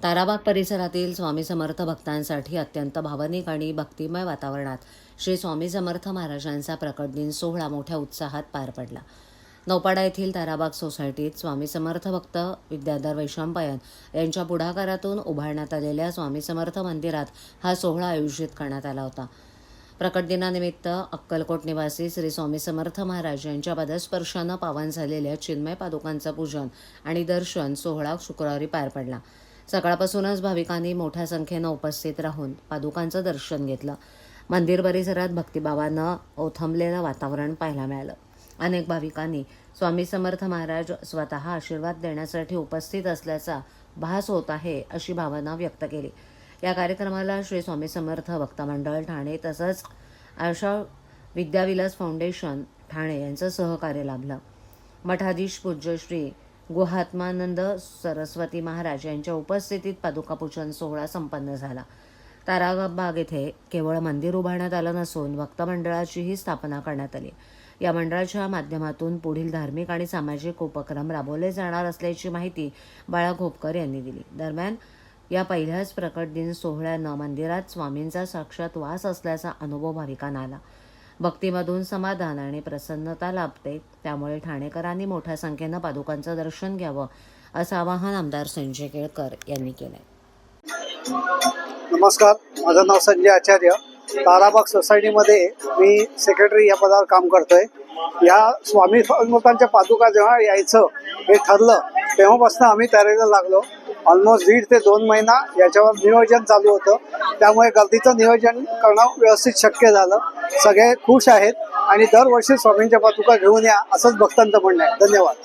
ताराबाग परिसरातील स्वामी समर्थ भक्तांसाठी अत्यंत भावनिक आणि भक्तिमय वातावरणात श्री स्वामी समर्थ महाराजांचा प्रकट दिन सोहळा मोठ्या उत्साहात पार पडला। नौपाडा येथील ताराबाग सोसायटीत स्वामी समर्थ भक्त विद्याधर वैशंपायन यांच्या पुढाकारातून उभारण्यात आलेल्या स्वामी समर्थ मंदिरात हा सोहळा आयोजित करण्यात आला होता। प्रकट दिनानिमित्त अक्कलकोट निवासी श्री स्वामी समर्थ महाराज यांच्या पदस्पर्शानं पावन झालेल्या चिन्मय पादुकांचं पूजन आणि दर्शन सोहळा शुक्रवारी पार पडला। सकाळपासूनच भाविकांनी मोठ्या संख्येनं उपस्थित राहून पादुकांचं दर्शन घेतलं। मंदिर परिसरात भक्तिभावानं ओथंबलेलं वातावरण पाहायला मिळालं। अनेक भाविकांनी स्वामी समर्थ महाराज स्वतः आशीर्वाद देण्यासाठी उपस्थित असल्याचा भास होत आहे अशी भावना व्यक्त केली। या कार्यक्रमाला श्री स्वामी समर्थ भक्त मंडळ ठाणे तसंच आशा विद्याविलास फाउंडेशन ठाणे यांचं सहकार्य लाभलं। मठाधीश पूज्य श्री गुहात्मानंद सरस्वती महाराज यांच्या उपस्थितीत पादुका पूजन सोहळा संपन्न झाला। ताराबाग येथे केवळ मंदिर उभारण्यात आलं नसून भक्त मंडळाचीही स्थापना करण्यात आली। या मंडळाच्या माध्यमातून पुढील धार्मिक आणि सामाजिक उपक्रम राबवले जाणार असल्याची माहिती बाळा घोपकर यांनी दिली। दरम्यान या पहिल्याच प्रकट दिन सोहळ्यानं मंदिरात स्वामींचा साक्षात वास असल्याचा अनुभव भाविकांना आला। भक्तीमधून समाधान आणि प्रसन्नता लाभते, त्यामुळे ठाणेकरांनी मोठ्या संख्येनं पादुकांचं दर्शन घ्यावं असं आवाहन आमदार संजय केळकर यांनी केलंय। नमस्कार, माझं नाव संजय आचार्य। ताराबाग सोसायटीमध्ये मी सेक्रेटरी या पदावर काम करतोय। या स्वामी समर्थांच्या पादुका जेव्हा यायचं हे ठरलं तेव्हापासून आम्ही तयारीला लागलो। ऑलमोस्ट 1.5 ते 2 महिना याच्यावर नियोजन चालू होतं, त्यामुळे गर्दीचं नियोजन करणं व्यवस्थित शक्य झालं। सगळे खुश आहेत आणि दरवर्षी स्वामींच्या पादुका घेऊन या असंच भक्तांचं म्हणणं आहे। धन्यवाद।